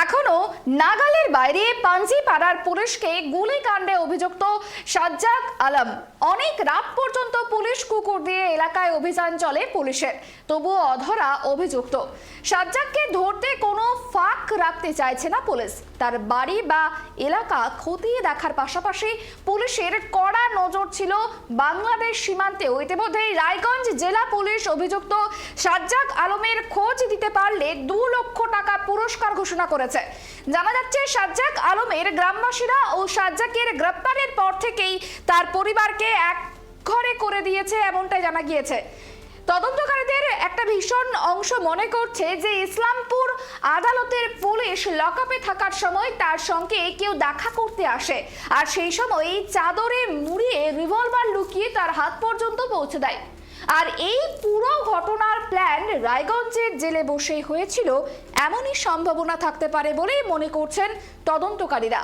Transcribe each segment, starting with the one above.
এখনো নাগালের বাইরে পাঞ্জিপাড়ার পুলিশকে গুলিকাণ্ডে অভিযুক্ত সাজ্জাক আলম। অনেক রাত পর্যন্ত পুলিশ কুকুর দিয়ে এলাকায় অভিযান চলে পুলিশের, তবুও অধরা অভিযুক্ত সাজ্জাককে ধরতে কোনো ফাঁক রাখতে চাইছে না পুলিশ। তার বাড়ি বা এলাকা খতিয়ে দেখার পাশাপাশি পুলিশের কড়া নজর ছিল বাংলাদেশ সীমান্তেও। ইতিমধ্যেই রায়গঞ্জ জেলা পুলিশ অভিযুক্ত সাজ্জাক আলমের খোঁজ দিতে পারলে 2 লক্ষ টাকা পুরস্কার ঘোষণা করেছে। জানা যাচ্ছে সাজ্জাক আলমের গ্রামবাসীরা ও সাজ্জাকের গ্রেপ্তারের পর থেকেই তার পরিবারকে এক ঘরে করে দিয়েছে, এমনটাই জানা গিয়েছে। তদন্তকারীদের একটা ভীষণ অংশ মনে করছে যে ইসলামপুর আদালতের পুলিশ লকআপে থাকার সময় তার সঙ্গে কেউ দেখা করতে আসে, আর সেই সময় চাদরে মুড়িয়ে রিভলভার লুকিয়ে তার হাত পর্যন্ত পৌঁছে দেয়। আর এই পুরো ঘটনার প্ল্যান রায়গঞ্জের জেলে বসেই হয়েছিল, এমনই সম্ভাবনা থাকতে পারে বলেই মনে করছেন তদন্তকারীরা।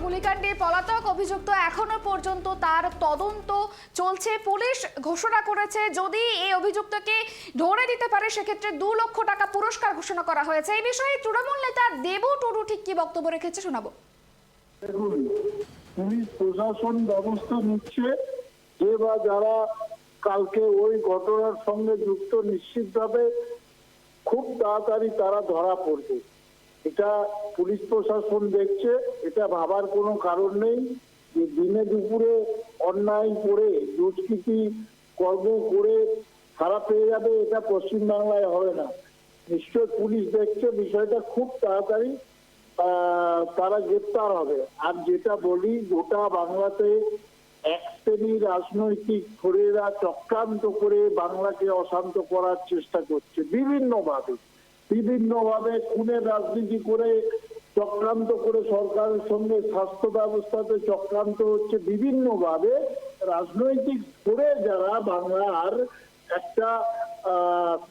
গুলিকাণ্ডে পলাতক অভিযুক্ত এখনো পর্যন্ত তার তদন্ত চলছে। পুলিশ ঘোষণা করেছে যদি এই অভিযুক্তকে ধরে দিতে পারে সেক্ষেত্রে 2 লক্ষ টাকা পুরস্কার ঘোষণা করা হয়েছে। এই বিষয়ে তৃণমূল নেতা দেবু টুডু ঠিক কি বক্তব্য রেখেছে শোনাবো। পুলিশ প্রশাসন ব্যবস্থা নিচ্ছে যে বা যারা কালকে ওই ঘটনার সঙ্গে যুক্ত নিশ্চিতভাবে খুব তাড়াতাড়ি তারা ধরা পড়বে। এটা পুলিশ প্রশাসন দেখছে, এটা ভাবার কোনো কারণ নেই যে দিনে দুপুরে অন্যায় করে দুষ্কৃতি কর্ম করে খারাপ পেয়ে যাবে, এটা পশ্চিমবাংলায় হবে না। নিশ্চয় পুলিশ দেখছে বিষয়টা, খুব তাড়াতাড়ি তারা গ্রেপ্তার হবে। আর যেটা বলি, গোটা বাংলাতে এক শ্রেণীর রাজনৈতিক ঘোরেরা চক্রান্ত করে বাংলাকে অশান্ত করার চেষ্টা করছে বিভিন্নভাবে খুনের রাজনীতি করে চক্রান্ত করে সরকারের সঙ্গে স্বাস্থ্য ব্যবস্থাতে চক্রান্ত হচ্ছে বিভিন্নভাবে। রাজনৈতিক ঘোরে যারা বাংলার একটা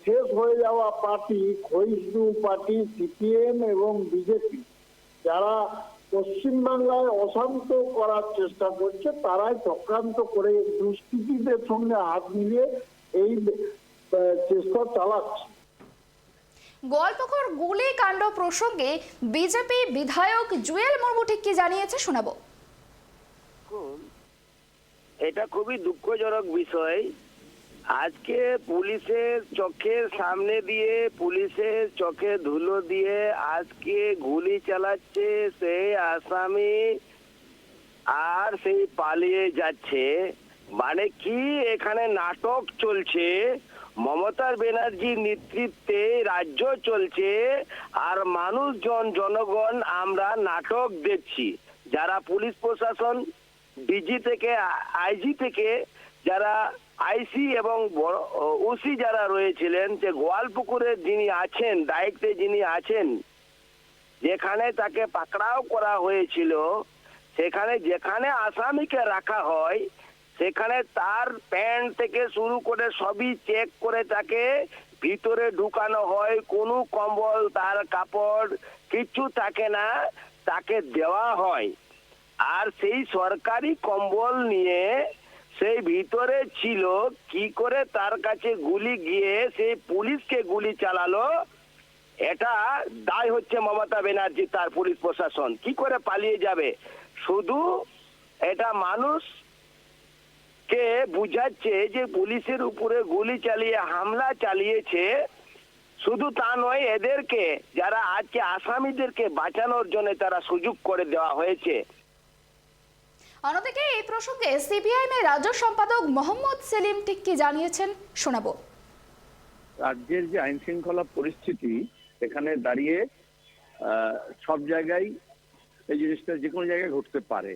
শেষ হয়ে যাওয়া পার্টি, ক্ষয়িষ্ণু পার্টি সিপিএম এবং বিজেপি, যারা পশ্চিমবাংলায় অশান্ত করার চেষ্টা করছে, তারাই চক্রান্ত করে দুষ্কৃতীদের সঙ্গে হাত মিলিয়ে এই চেষ্টা চালাচ্ছে। গোয়ালপুকুর গুলিকাণ্ড প্রসঙ্গে বিজেপি বিধায়ক জুয়েল মুর্মু ঠিক কি জানিয়েছে শোনাবো। এটা খুবই দুঃখজনক বিষয়। আজকে পুলিশের চোখের সামনে দিয়ে, পুলিশের চোখে ধুলো দিয়ে আজকে গুলি চালাচ্ছে সেই আসামি, আর সেই পালিয়ে যাচ্ছে। মানে কি এখানে নাটক চলছে, মমতা ব্যানার্জির নেতৃত্বে রাজ্য চলছে, আর মানুষজন জনগণ আমরা নাটক দেখছি। যারা পুলিশ প্রশাসন, ডিজি থেকে আইজি থেকে যারা আইসি এবং ওসি যারা রয়েছিলেন, যে গোয়ালপুকুরে যিনি আছেন, দায়িত্বে যিনি আছেন, যেখানে তাকে পাকড়াও করা হয়েছিল, সেখানে যেখানে আসামিকে রাখা হয় সেখানে তার প্যান্ট থেকে শুরু করে সবই চেক করে তাকে ভিতরে ঢুকানো হয়। কোনো কম্বল, তার কাপড় কিছু থাকে না, তাকে দেওয়া হয়। আর সেই সরকারি কম্বল নিয়ে সেই ভিতরে ছিল, কি করে তার কাছে গুলি গিয়ে সেই পুলিশকে গুলি চালালো, এটা দায় হচ্ছে মমতা ব্যানার্জি, তার পুলিশ প্রশাসন। কি করে পালিয়ে যাবে? শুধু এটা মানুষ কে বুঝাচ্ছে যে পুলিশের উপরে গুলি চালিয়ে হামলা চালিয়েছে। শুধু তা নয়, এদেরকে যারা আজকে আসামিদেরকে বাঁচানোর জন্য তারা সুযোগ করে দেওয়া হয়েছে। অন্যদিকে এই প্রসঙ্গে সিপিআইএম এর রাজ্য সম্পাদক মোহাম্মদ সেলিম ঠিক কি জানিয়েছেন শোনাবো। রাজ্যের যে আইন শৃঙ্খলা পরিস্থিতি, এখানে দাঁড়িয়ে সব জায়গায় এই জিনিসটা যে কোনো জায়গায় ঘটতে পারে,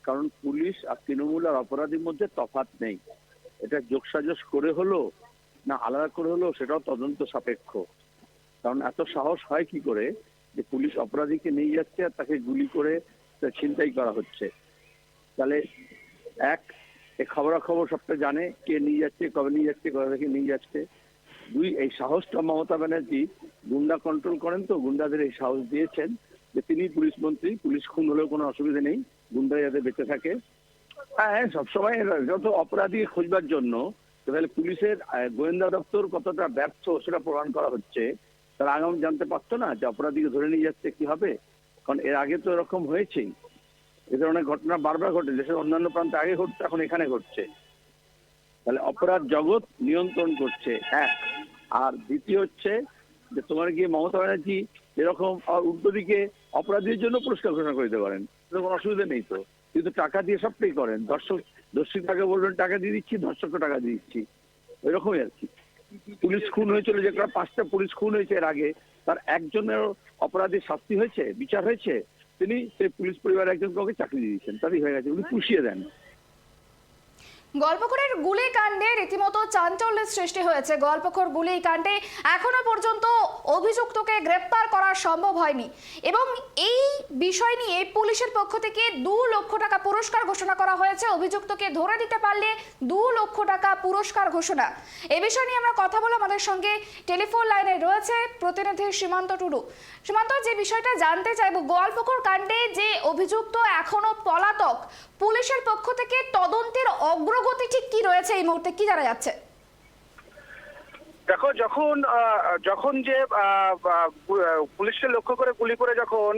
কারণ পুলিশ আর তৃণমূল আর অপরাধীর মধ্যে তফাৎ নেই। এটা যোগসাজশ করে হলো না আলাদা করে হলো সেটাও তদন্ত সাপেক্ষ। কারণ এত সাহস হয় কি করে যে পুলিশ অপরাধীকে নিয়ে যাচ্ছে আর তাকে গুলি করে ছিনতাই করা হচ্ছে? তাহলে এক এই খবরাখবর সবটা জানে, কে নিয়ে যাচ্ছে, কবে নিয়ে যাচ্ছে, কোথা থেকে নিয়ে যাচ্ছে। দুই, এই সাহসটা মমতা ব্যানার্জি গুন্ডা কন্ট্রোল করেন, তো গুন্ডাদের এই সাহস দিয়েছেন যে তিনি পুলিশ মন্ত্রী, পুলিশ খুন হলেও কোনো অসুবিধা নেই, গুন্ডা যাতে বেঁচে থাকে। হ্যাঁ, সবসময় যত অপরাধী খোঁজবার জন্য, তাহলে পুলিশের গোয়েন্দা দপ্তর কতটা ব্যর্থ সেটা প্রমাণ করা হচ্ছে। তারা আগাম জানতে পারতো না যে অপরাধীকে ধরে নিয়ে যাচ্ছে কি হবে? কারণ এর আগে তো এরকম হয়েছেই, এ ধরনের ঘটনা বারবার ঘটে, দেশের অন্যান্য প্রান্তে আগে ঘটছে, এখন এখানে ঘটছে। তাহলে অপরাধ জগৎ নিয়ন্ত্রণ করছে এক। আর দ্বিতীয় হচ্ছে যে তোমার গিয়ে মমতা ব্যানার্জি এরকম উল্টো দিকে অপরাধীর জন্য পুরস্কার ঘোষণা করে দিতে পারেন, কোনো অসুবিধা নেই তো, কিন্তু টাকা দিয়ে সবটাই করেন। দর্শকটাকে বলবেন টাকা দিয়ে দিচ্ছি, ধর্ষককে টাকা দিয়ে দিচ্ছি, ওইরকমই আর কি। পুলিশ খুন হয়েছিল, যে 5টা পুলিশ খুন হয়েছে এর আগে, তার একজনের অপরাধীর শাস্তি হয়েছে, বিচার হয়েছে, তিনি সেই পুলিশ পরিবারের একজন কাউকে চাকরি দিয়েছেন, তারই হয়ে গেছে, উনি পুষিয়ে দেন। গল্পখোরের গুলিকাণ্ডে রীতিমতো চাঞ্চল্যের সৃষ্টি হয়েছে। গল্পখোর গুলিকাণ্ডে এখনো পর্যন্ত অভিযুক্তকে গ্রেপ্তার করা সম্ভব হয়নি এবং এই বিষয় নিয়ে পুলিশের পক্ষ থেকে 2 লক্ষ টাকা পুরস্কার ঘোষণা করা হয়েছে। অভিযুক্তকে ধরে দিতে পারলে 2 লক্ষ টাকা পুরস্কার ঘোষণা। এ বিষয় নিয়ে আমরা কথা বলে আমাদের সঙ্গে টেলিফোন লাইনে রয়েছে প্রতিনিধি সীমান্ত টুডু। সীমান্ত, যে বিষয়টা জানতে চাইব, গল্পখোর কাণ্ডে যে অভিযুক্ত এখনো পলাতক, পুলিশের পক্ষ থেকে তদন্তের অগ্রগতি ঠিক কি রয়েছে, এই মুহূর্তে কি জানা যাচ্ছে? দেখো, যখন যে পুলিশকে লক্ষ্য করে গুলি করে যখন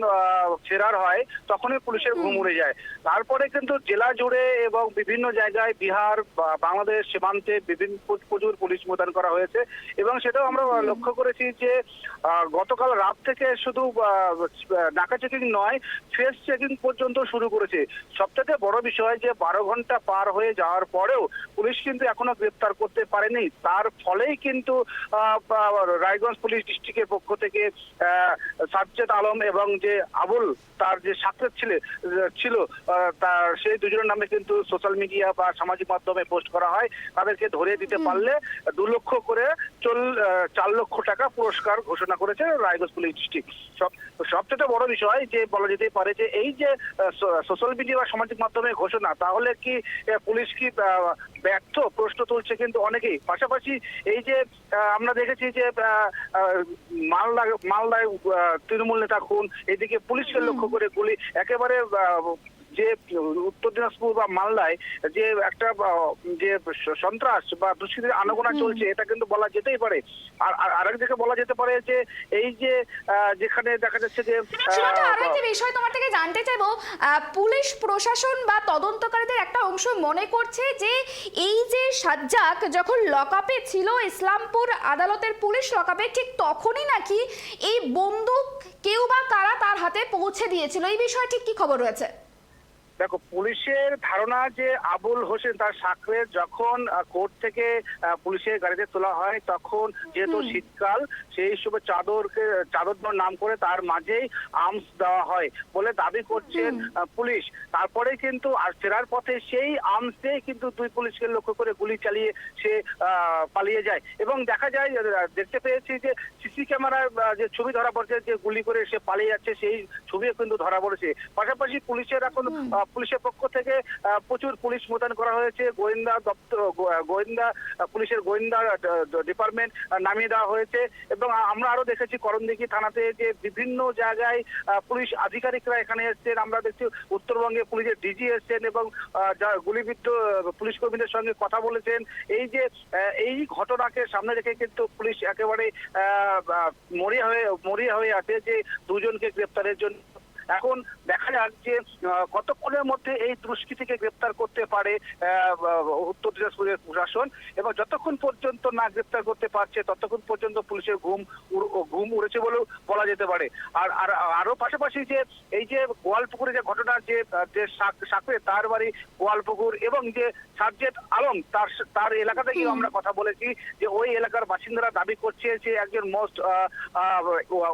ফেরার হয়, তখনই পুলিশের ঘুম উড়ে যায়। তারপরে কিন্তু জেলা জুড়ে এবং বিভিন্ন জায়গায় বিহার, বাংলাদেশ সীমান্তে প্রচুর পুলিশ মোতায়েন করা হয়েছে এবং সেটাও আমরা লক্ষ্য করেছি যে গতকাল রাত থেকে শুধু নাকা চেকিং নয়, ফেস চেকিং পর্যন্ত শুরু করেছে। সবথেকে বড় বিষয় যে 12 ঘন্টা পার হয়ে যাওয়ার পরেও পুলিশ কিন্তু এখনো গ্রেপ্তার করতে পারেনি। তার ফলেই কিন্তু রায়গঞ্জ পুলিশ ডিস্ট্রিক্টের পক্ষ থেকে সাজ্জাদ আলম এবং যে আবুল, তার যে সাথে ছিল তার, সেই দুজনের নামে কিন্তু সোশ্যাল মিডিয়া বা সামাজিক মাধ্যমে পোস্ট করা হয়। তাদেরকে ধরে দিতে পারলে 2 লক্ষ করে 4 লক্ষ টাকা পুরস্কার ঘোষণা করেছে রায়গঞ্জ পুলিশ ডিস্ট্রিক্ট। সবচেয়ে বড় বিষয় যে বলা যেতেই পারে যে এই যে সোশ্যাল মিডিয়া বা সামাজিক মাধ্যমে ঘোষণা, তাহলে কি পুলিশ কি ব্যর্থ, প্রশ্ন তুলছে কিন্তু অনেকেই। পাশাপাশি এই যে আমরা দেখেছি যে মালদায় তৃণমূল নেতা খুন, এদিকে পুলিশকে লক্ষ্য করে গুলি, একেবারে যে উত্তর দিনাজপুর বা মালদায় যে একটা যে সন্ত্রাস বা দুষ্কৃতির আনাগোনা চলছে, এটা কিন্তু বলা যেতেই পারে। আর আরেকদিকে বলা যেতে পারে যে এই যে যেখানে দেখা যাচ্ছে যে আরেকটা বিষয় তোমার থেকে জানতে চাইবো, পুলিশ প্রশাসন বা তদন্তকারীদের একটা অংশ মনে করছে যে এই যে সাজ্জাক যখন লকআপে ছিল, ইসলামপুর আদালতের পুলিশ লকআপে, ঠিক তখনই নাকি এই বন্দুক কেউ বা কারা তার হাতে পৌঁছে দিয়েছিল। এই বিষয়ে ঠিক কি খবর রয়েছে? দেখো, পুলিশের ধারণা যে আবুল হোসেন তার সাকরের যখন কোর্ট থেকে পুলিশের গাড়িতে তোলা হয়, তখন যেহেতু শীতকাল, সেই হিসেবে চাদর নাম করে তার মাঝেই আর্মস দেওয়া হয় বলে দাবি করছেন পুলিশ। তারপরে কিন্তু আর ফেরার পথে সেই আর্মস দিয়ে কিন্তু 2 পুলিশকে লক্ষ্য করে গুলি চালিয়ে সে পালিয়ে যায় এবং দেখা যায়, দেখতে পেয়েছি যে সিসি ক্যামেরার যে ছবি ধরা পড়ছে, যে গুলি করে সে পালিয়ে যাচ্ছে সেই ছবিও কিন্তু ধরা পড়েছে। পাশাপাশি পুলিশের এখন পুলিশের পক্ষ থেকে প্রচুর পুলিশ মোতায়েন করা হয়েছে, পুলিশের গোয়েন্দা ডিপার্টমেন্ট নামিয়ে দেওয়া হয়েছে এবং আমরা আরো দেখেছি করণদিঘি থানাতে যে বিভিন্ন জায়গায় পুলিশ আধিকারিকরা এখানে এসেছেন। আমরা দেখছি উত্তরবঙ্গে পুলিশের ডিজি এসেছেন এবং গুলিবিদ্ধ পুলিশ কর্মীদের সঙ্গে কথা বলেছেন। এই যে এই ঘটনাকে সামনে রেখে কিন্তু পুলিশ একেবারে মরিয়া হয়ে আছে যে 2 জনকে গ্রেপ্তারের জন্য। এখন দেখা যাক যে কতক্ষণের মধ্যে এই দুষ্কৃতীকে গ্রেপ্তার করতে পারে উত্তর দিনাজপুরের প্রশাসন, এবং যতক্ষণ পর্যন্ত না গ্রেপ্তার করতে পারছে ততক্ষণ পর্যন্ত পুলিশের ঘুম উড়েছে বলেও বলা যেতে পারে। আর আরো পাশাপাশি যে এই যে গোয়ালপুকুরে যে ঘটনা, যে সাকরে তার বাড়ি গোয়ালপুকুর এবং যে সাজ্জাদ আলম তার এলাকা থেকেও আমরা কথা বলেছি যে ওই এলাকার বাসিন্দারা দাবি করছে যে একজন মোস্ট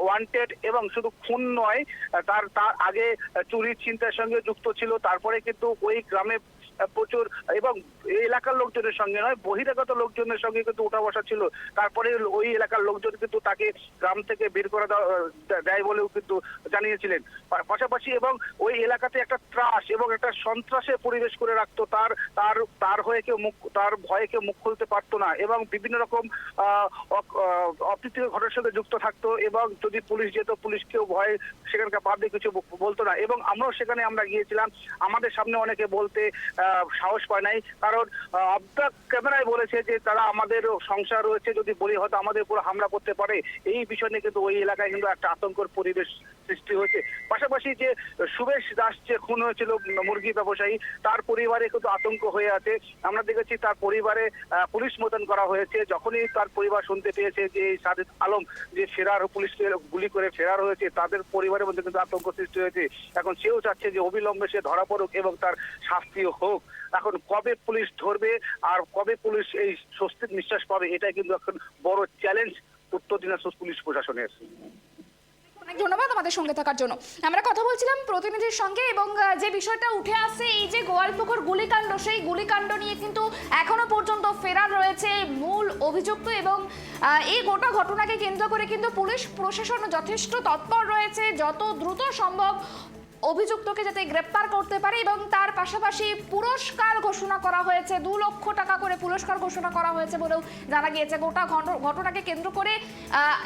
ওয়ান্টেড এবং শুধু খুন নয়, তার আগে চুরি ছিনতাইয়ের সঙ্গে যুক্ত ছিল। তারপরে কিন্তু ওই গ্রামে প্রচুর, এবং এই এলাকার লোকজনের সঙ্গে নয়, বহিরাগত লোকজনের সঙ্গে কিন্তু উঠা বসা ছিল। তারপরে ওই এলাকার লোকজন কিন্তু তাকে গ্রাম থেকে বের করে দেয় বলেও কিন্তু জানিয়েছিলেন। পাশাপাশি এবং ওই এলাকাতে একটা ত্রাস এবং একটা সন্ত্রাসের পরিবেশ করে রাখতো। তার হয়ে কেউ তার ভয়ে কেউ মুখ খুলতে পারতো না, এবং বিভিন্ন রকম অপ্রীতিকর ঘটনার সাথে যুক্ত থাকতো, এবং যদি পুলিশ যেত পুলিশকেও ভয়ে সেখানকার পাবলিক কিছু বলতো না। এবং আমরাও সেখানে আমরা গিয়েছিলাম, আমাদের সামনে অনেকে বলতে সাহস পায় নাই, কারণ অফ দ্য ক্যামেরায় বলেছে যে তারা আমাদের সংসার রয়েছে, যদি বলি হয়তো আমাদের উপর হামলা করতে পারে। এই বিষয় নিয়ে কিন্তু ওই এলাকায় কিন্তু একটা আতঙ্কর পরিবেশ সৃষ্টি হয়েছে। পাশাপাশি যে সুবেশ দাস যে খুন হয়েছিল মুরগি ব্যবসায়ী, তার পরিবারে কিন্তু আতঙ্ক হয়ে আছে। আমরা দেখেছি তার পরিবারে পুলিশ মোতায়েন করা হয়েছে। যখনই তার পরিবার শুনতে পেয়েছে যে সাদেক আলম যে পুলিশকে গুলি করে ফেরার হয়েছে, তাদের পরিবারের মধ্যে কিন্তু আতঙ্ক সৃষ্টি হয়েছে। এখন সেও চাচ্ছে যে অবিলম্বে সে ধরা পড়ুক এবং তার শাস্তিও হোক। এখন কবে পুলিশ ধরবে আর কবে পুলিশ এই স্বস্তির নিঃশ্বাস পাবে, এটাই কিন্তু এখন বড় চ্যালেঞ্জ উত্তর দিনাজপুর পুলিশ প্রশাসনের। অনেক ধন্যবাদ আমাদের সঙ্গে থাকার জন্য। আমরা কথা বলছিলাম প্রতিনিধির সঙ্গে, এবং যে বিষয়টা উঠে আসছে এই যে গোয়ালপুকুর গুলিকাণ্ড, সেই গুলিকাণ্ড নিয়ে কিন্তু এখনো পর্যন্ত ফেরার রয়েছে মূল অভিযুক্ত, এবং এই গোটা ঘটনাকে কেন্দ্র করে কিন্তু পুলিশ প্রশাসন যথেষ্ট তৎপর রয়েছে যত দ্রুত সম্ভব অভিযুক্তকে যাতে গ্রেপ্তার করতে পারে। এবং তার পাশাপাশি পুরস্কার ঘোষণা করা হয়েছে, 2 লক্ষ টাকা করে পুরস্কার ঘোষণা করা হয়েছে বলেও জানা গিয়েছে। গোটা ঘটনাকে কেন্দ্র করে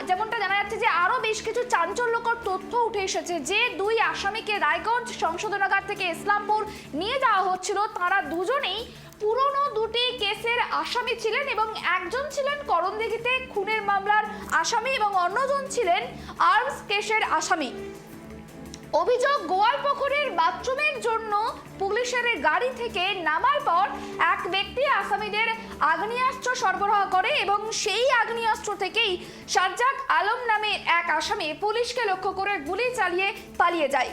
যেমনটা জানা যাচ্ছে যে আরো বেশ কিছু চাঞ্চল্যকর তথ্য উঠে এসেছে। যে 2 আসামিকে রায়গঞ্জ সংশোধনাগার থেকে ইসলামপুর নিয়ে যাওয়া হচ্ছিল, তারা দুজনেই পুরনো 2টি কেসের আসামি ছিলেন, এবং একজন ছিলেন করণদিঘিতে খুনের মামলার আসামি এবং অন্যজন ছিলেন আর্মস কেসের আসামি। অভিযোগ, গোয়ালপুকুরের বাথরুমের জন্য পুলিশের গাড়ি থেকে নামার পর এক ব্যক্তি আসামিদের আগ্নেয়াস্ত্র সরবরাহ করে, এবং সেই আগ্নেয়াস্ত্র থেকেই সাজ্জাক আলম নামে এক আসামি পুলিশকে লক্ষ্য করে গুলি চালিয়ে পালিয়ে যায়।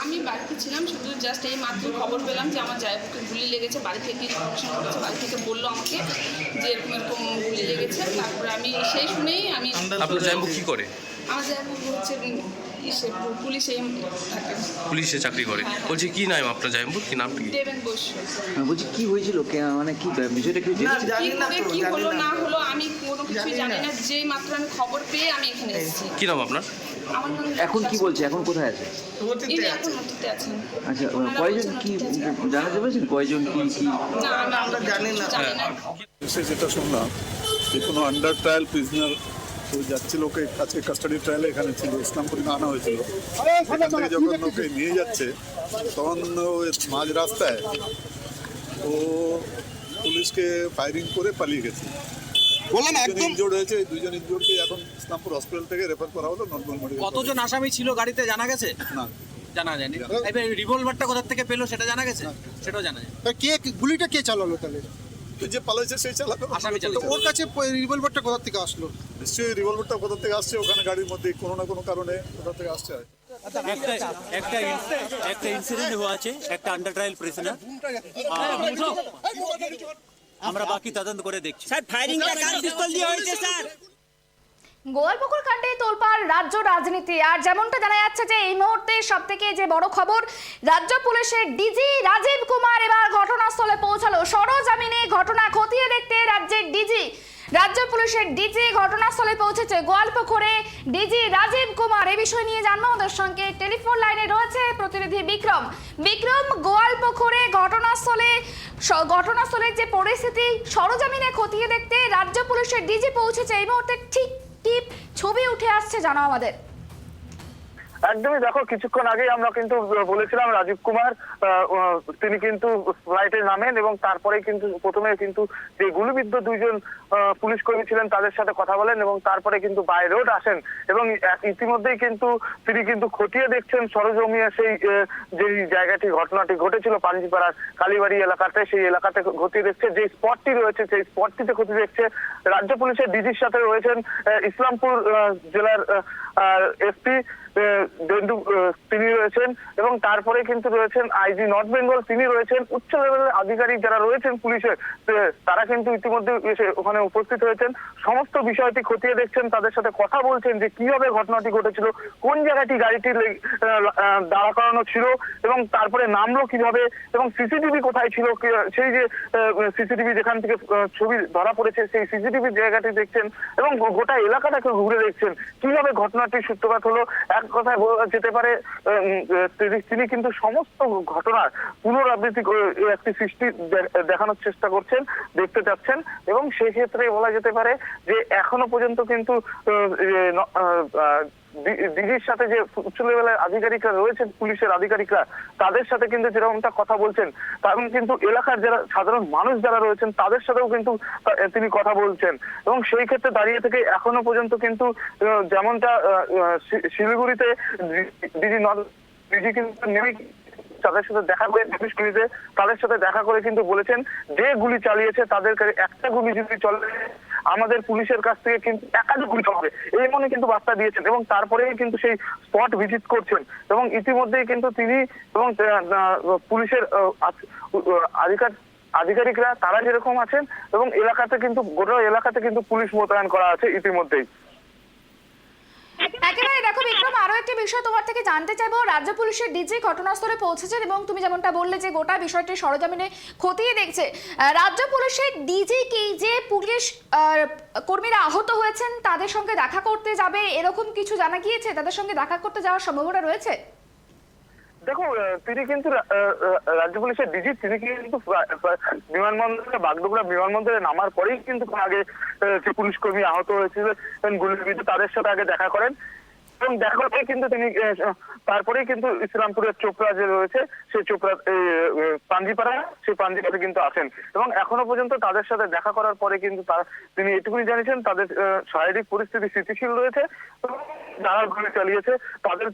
আমি বাড়িতে ছিলাম, শুধু জাস্ট এই মাত্র খবর পেলাম যে আমার জায়গাকে গুলি লেগেছে। বাড়ি থেকে ইনফরমেশন করেছে, বাড়ি থেকে বললো আমাকে যে এরকম এরকম গুলি লেগেছে। তারপরে আমি সেই শুনেই আমি আপনার জামাইবাবু কি করে? আমার জায়গাবাবু হচ্ছে পুলিশে থাকে, পুলিশে চাকরি করে। বলছি কি নাম আপনার জামাইবাবুর, কি নাম কি? দেবেন বস। বলছি কি হয়েছিল, মানে কি বিষয়টা কি জেনেছেন? কি হলো না হলো আমি কোনো কিছুই জানি না। যেই মাত্র আমি খবর পেয়ে আমি এখানে এসেছি। কি নাম আপনার? আমার নাম এখন কি বলছে, এখন কোথায় আছে? ইনি এখন নথিতে আছেন। আচ্ছা, কয়জন কি জানাতে পেরেছেন, কয়জন কি কি? না আমরা জানি না। যেটা শুনলাম যে কোনো আন্ডার ট্রায়াল প্রিজনার যাচ্ছিল, ওকে কাছে কাস্টাডি ট্রায়ালে এখানে ছিল, ইসলামপুরে আনা হয়েছিল। এখান থেকে যখন ওকে নিয়ে যাচ্ছে তখন মাঝ রাস্তায় ও পুলিশকে ফায়ারিং করে পালিয়ে গেছে। ইনজোর্ড হয়েছে, 2জন ইনজোর্ডকে এখন ইসলামপুর হসপিটাল থেকে রেফার করা হলো নর্মাল মেডিকেল। কতজন আসামি ছিল গাড়িতে জানা গেছে? না, জানা যায়নি। এবার রিভলভারটা কোথা থেকে পেলো সেটা জানা গেছে? সেটাও জানা যায়। কে গুলিটা কে চালালো তাহলে? যে পালাইছে সেই চালাবে, আসামি তো ওর কাছে রিভলভারটা কোথা থেকে আসলো? নিশ্চয়ই রিভলভারটা কোথা থেকে আসছে, ওখানে গাড়ির মধ্যে কোনো না কোনো কারণে কোথা থেকে আসছে। একটা ইনসিডেন্ট হয়েছে, একটা আন্ডার ট্রায়াল প্রিজনার। আমরা বাকি তদন্ত করে দেখছি। স্যার ফায়ারিংটা কার পিস্তল দিয়ে হয়েছে স্যার? গোয়ালপুকুর কাণ্ডে তোলপাড় রাজ্য রাজনীতি। আর যেমনটা জানা যাচ্ছে যে এই মুহূর্তে সবথেকে যে বড় খবর, রাজ্য পুলিশের ডিজি রাজীব কুমার এবার ঘটনাস্থলে পৌঁছালো। সরজমিনে ঘটনা খতিয়ে দেখতে রাজ্যের ডিজি, রাজ্য পুলিশের ডিজি ঘটনাস্থলে পৌঁছেছে। গোয়ালপুকুরে ডিজি রাজীব কুমার, এই বিষয় নিয়ে জানবো আমাদের সঙ্গে টেলিফোন লাইনে রয়েছে প্রতিনিধি বিক্রম। বিক্রম, গোয়ালপুকুরে ঘটনাস্থলের যে পরিস্থিতি সরজমিনে খতিয়ে দেখতে রাজ্য পুলিশের ডিজি পৌঁছেছে, এই মুহূর্তে ঠিক কি ছবি উঠে আসছে জানাও আমাদের। একদমই, দেখো কিছুক্ষণ আগেই আমরা কিন্তু বলেছিলাম রাজীব কুমার তিনি কিন্তু ফ্লাইটে নামেন, এবং তারপরে কিন্তু প্রথমে কিন্তু যে গুলিবিদ্ধ 2জন পুলিশ কর্মী ছিলেন তাদের সাথে কথা বলেন, এবং তারপরে কিন্তু বাই রোড আসেন, এবং ইতিমধ্যেই কিন্তু তিনি কিন্তু খতিয়ে দেখছেন সরজমিনে সেই যে জায়গাটি ঘটনাটি ঘটেছিল পাঞ্জিপাড়ার কালীবাড়ি এলাকাতে, সেই এলাকাতে খতিয়ে দেখছে। যে স্পটটি রয়েছে সেই স্পটটিতে খতিয়ে দেখছে। রাজ্য পুলিশের ডিজির সাথে রয়েছেন ইসলামপুর জেলার এসপি তিনি রয়েছেন এবং তারপরে কিন্তু রয়েছেন আইজি নর্থ বেঙ্গল, তিনি রয়েছেন উচ্চ লেভেলের আধিকারিক যারা রয়েছেন পুলিশের, তারা কিন্তু ইতিমধ্যে এসে ওখানে উপস্থিত হয়েছেন। সমস্ত বিষয়টি খতিয়ে দেখছেন, তাদের সাথে কথা বলছেন যে কিভাবে ঘটনাটি ঘটেছিল, কোন জায়গাটি গাড়িটি দাঁড়া করানো ছিল এবং তারপরে নামলো কিভাবে এবং সিসিটিভি কোথায় ছিল, সেই যে সিসিটিভি যেখান থেকে ছবি ধরা পড়েছে সেই সিসিটিভি জায়গাটি দেখছেন এবং গোটা এলাকাটাকে ঘুরে দেখছেন কিভাবে ঘটনাটির সূত্রপাত হলো। এক কথায় বলা যেতে পারে তিনি কিন্তু সমস্ত ঘটনার পুনরাবৃত্তি একটি সৃষ্টি দেখানোর চেষ্টা করছেন, দেখতে চাচ্ছেন এবং সেই ক্ষেত্রে বলা যেতে পারে যে এখনো পর্যন্ত কিন্তু ডিজির সাথে যে উচ্চ লেভেলের আধিকারিকরা রয়েছেন, পুলিশের আধিকারিকরা, তাদের সাথে কিন্তু যেরকমটা কথা বলছেন, কারণ কিন্তু এলাকার যারা সাধারণ মানুষ যারা রয়েছেন তাদের সাথেও কিন্তু তিনি কথা বলছেন এবং সেই ক্ষেত্রে দাঁড়িয়ে থেকে এখনো পর্যন্ত কিন্তু যেমনটা শিলিগুড়িতে ডিজি কিন্তু নেমে তাদের সাথে দেখা করে তাদের সাথে দেখা করে কিন্তু বলেছেন যে গুলি চালিয়েছে তাদের একটা গুলি যদি চলে আমাদের পুলিশের কাছ থেকে কিন্তু একাধিক গুলি হবে, এই মনে কিন্তু বার্তা দিয়েছেন এবং তারপরেই কিন্তু সেই স্পট ভিজিট করছেন এবং ইতিমধ্যেই কিন্তু তিনি এবং পুলিশের আধিকারিকরা তারা যেরকম আছেন এবং এলাকাতে কিন্তু গোটা এলাকাতে কিন্তু পুলিশ মোতায়েন করা আছে ইতিমধ্যেই। একেবারে দেখো বিক্রম, আরো একটি বিষয় তোমার থেকে জানতে চাইবো। রাজ্য পুলিশের ডিজি ঘটনাস্থলে পৌঁছেছেন এবং তুমি যেমনটা বললে যে গোটা বিষয়টি সরজমিনে খতিয়ে দেখছে। রাজ্য পুলিশের ডিজি কি যে পুলিশ কর্মীরা আহত হয়েছেন তাদের সঙ্গে দেখা করতে যাবে এরকম কিছু জানা গিয়েছে? তাদের সঙ্গে দেখা করতে যাওয়ার সম্ভাবনা রয়েছে? দেখো, তিনি কিন্তু রাজ্য পুলিশের ডিজি, তিনি কিন্তু বিমানবন্দরে বাগডোগরা বিমানবন্দরে নামার পরেই কিন্তু আগে যে পুলিশ কর্মী আহত হয়েছিলেন গুলির বিরুদ্ধে তাদের সাথে আগে দেখা করেন এবং দেখা করে কিন্তু তিনি তারপরেই কিন্তু ইসলামপুরের চোপড়া যে রয়েছে সেই চোপড়া পাঞ্জিপাড়া, সেই পাঞ্জিপাড়াতে কিন্তু আসেন এবং এখনো পর্যন্ত তাদের সাথে দেখা করার পরে কিন্তু তিনি এটুকুনি জানিয়েছেন তাদের শারীরিক পরিস্থিতি স্থিতিশীল রয়েছে, যারা গুলি চালিয়েছে তাদের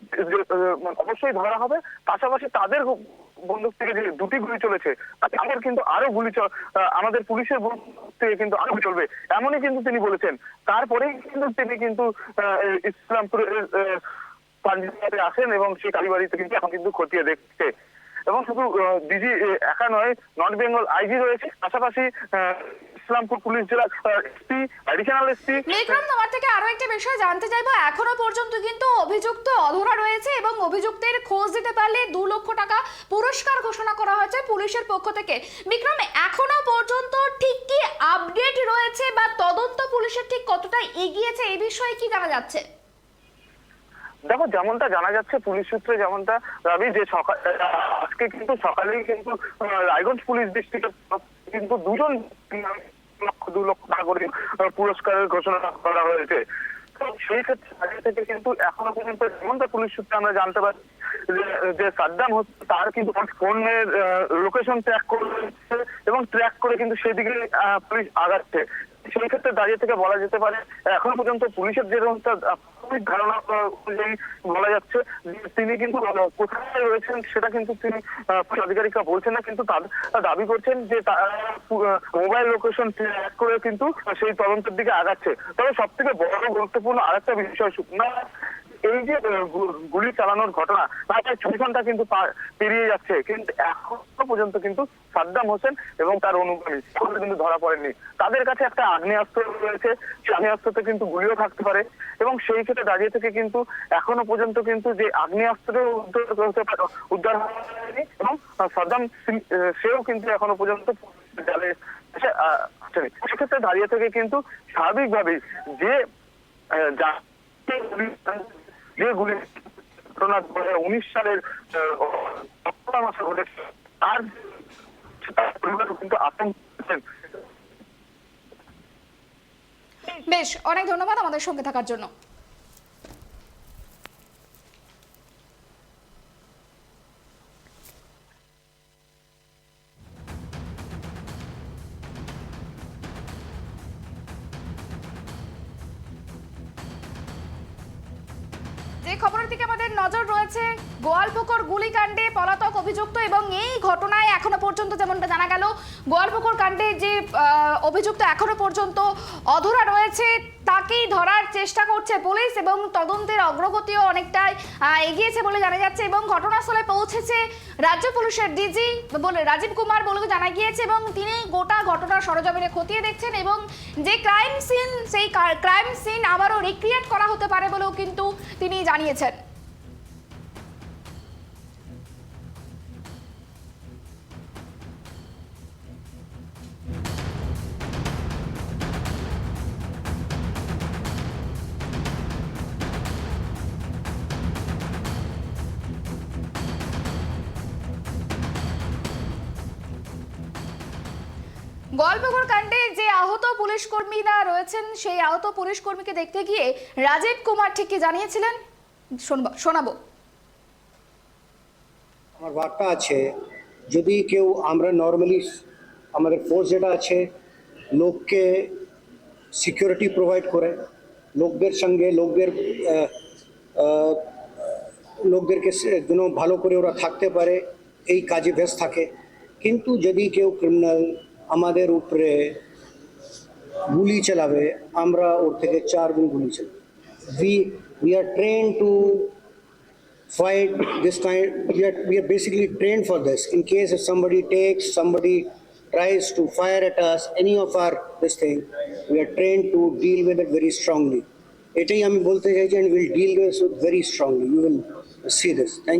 অবশ্যই ধরা হবে। পাশাপাশি তাদের বন্দুক থেকে যে দুটি গুলি চলেছে তাদের কিন্তু আরো গুলি আমাদের পুলিশের বন্দুক থেকে কিন্তু আরো গুলি চলবে, এমনই কিন্তু তিনি বলেছেন। তারপরেই কিন্তু তিনি কিন্তু ইসলামপুরের পাঞ্জাবে আসেন এবং সেই কালীবাড়িতে কিন্তু এখন কিন্তু খতিয়ে দেখছে এবং শুধু ডিজি একা নয়, নর্থ বেঙ্গল আইজি রয়েছে, পাশাপাশি ইসলামপুর পুলিশ জেলা এসপি, অ্যাডিশনাল এসপি। বিক্রম, তোমার থেকে আরো একটা বিষয় জানতে চাইবো। এখনো পর্যন্ত কিন্তু অভিযুক্ত অধরা রয়েছে এবং অভিযুক্তের খোঁজ দিতে পারলে 2 লক্ষ টাকা পুরস্কার ঘোষণা করা হয়েছে পুলিশের পক্ষ থেকে। বিক্রম, এখনো পর্যন্ত ঠিক কি আপডেট রয়েছে বা তদন্ত পুলিশের ঠিক কতটা এগিয়েছে এই বিষয়ে কি জানা যাচ্ছে? দেখো, যেমনটা জানা যাচ্ছে পুলিশ সূত্রে যেমনটা দাবি যে আজকে কিন্তু সকালেই কিন্তু রায়গঞ্জ পুলিশ ডিস্ট্রিক্টের কিন্তু 2 লক্ষ টাকা করে পুরস্কারের ঘোষণা করা হয়েছে। সেই ক্ষেত্রে আগে থেকে কিন্তু এখনো পর্যন্ত যেমনটা পুলিশ সূত্রে আমরা জানতে পারছি যে সাদ্দাম তার কিন্তু ফোনের লোকেশন ট্র্যাক করছে এবং ট্র্যাক করে কিন্তু সেদিকে পুলিশ আগাচ্ছে। সেই ক্ষেত্রে দাঁড়িয়ে থেকে বলা যেতে পারে এখনো পর্যন্ত পুলিশের যে ধারণা অনুযায়ী বলা যাচ্ছে যে তিনি কিন্তু কোথায় রয়েছেন সেটা কিন্তু তিনি আধিকারিকরা বলছেন না, কিন্তু তারা দাবি করছেন যে তারা মোবাইল লোকেশন ট্র্যাক করে কিন্তু সেই তদন্তের দিকে আগাচ্ছে। তবে সব থেকে বড় গুরুত্বপূর্ণ আরেকটা বিষয় এই যে গুলি চালানোর ঘটনা প্রায় 6 ঘন্টা কিন্তু পেরিয়ে যাচ্ছে, কিন্তু এখনো পর্যন্ত কিন্তু সাদ্দাম হোসেন এবং তার অনুগামী কিন্তু ধরা পড়েননি। তাদের কাছে একটা আগ্নেয়াস্ত্র রয়েছে, সেই আগ্নেয়াস্ত্রতে কিন্তু গুলিও থাকতে পারে এবং সেই ক্ষেত্রে দাঁড়িয়ে থেকে কিন্তু এখনো পর্যন্ত কিন্তু যে আগ্নেয়াস্ত্র উদ্ধার হয়নি এবং সাদ্দাম সেও কিন্তু এখনো পর্যন্ত জালে আসেনি। সেক্ষেত্রে দাঁড়িয়ে থেকে কিন্তু স্বাভাবিকভাবেই যে গুলি ঘটনা 2019 সালের অক্টোবর মাসে ঘটেছে তার পরিবার কিন্তু আতঙ্ক। বেশ, অনেক ধন্যবাদ আমাদের সঙ্গে থাকার জন্য। যে খবরের দিকে আমাদের নজর রয়েছে, গোয়ালপুকুর গুলিকাণ্ডে পলাতক অভিযুক্ত এবং এই ঘটনায় এখনো পর্যন্ত যেমনটা জানা গেল গোয়ালপুকুর কাণ্ডে যে অভিযুক্ত এখনো পর্যন্ত অধরা রয়েছে তাকেই ধরার চেষ্টা করছে পুলিশ এবং তদন্তের অগ্রগতিও অনেকটাই এগিয়েছে বলে জানা যাচ্ছে এবং ঘটনাস্থলে পৌঁছেছে রাজ্য পুলিশের ডিজি বলে রাজীব কুমার বলে জানা গিয়েছে এবং তিনি গোটা ঘটনা সরজমিনে খতিয়ে দেখছেন এবং যে ক্রাইম সিন সেই ক্রাইম সিন আবারও রিক্রিয়েট করা হতে পারে বলেও কিন্তু তিনি জানিয়েছেন। গোয়ালপুকুর কাণ্ডে যে আহত পুলিশ কর্মীরা রয়েছেন সেই আহত পুলিশ কর্মীকে দেখতে গিয়ে রাজীব কুমার ঠিক কি জানিয়েছিলেন শোনাবো। আমার বার্তা আছে, যদি কেউ আমরা নর্মালি আমাদের ফোর্স যেটা আছে লোককে সিকিউরিটি প্রোভাইড করে, লোকদের সঙ্গে লোকদেরকে ভালো করে ওরা থাকতে পারে, এই কাজে ব্যস্ত থাকে। কিন্তু যদি কেউ ক্রিমিনাল আমাদের উপরে গুলি চালাবে, আমরা ওর থেকে 4 গুণ গুলি চালাবো। We are trained to fight this kind. We are basically trained for this. In case if somebody tries to fire at us, any of our this thing, we are trained to deal with it very strongly. এটাই আমি বলতে চাইছি, and we'll deal with it very strongly. You will see this. Thank you.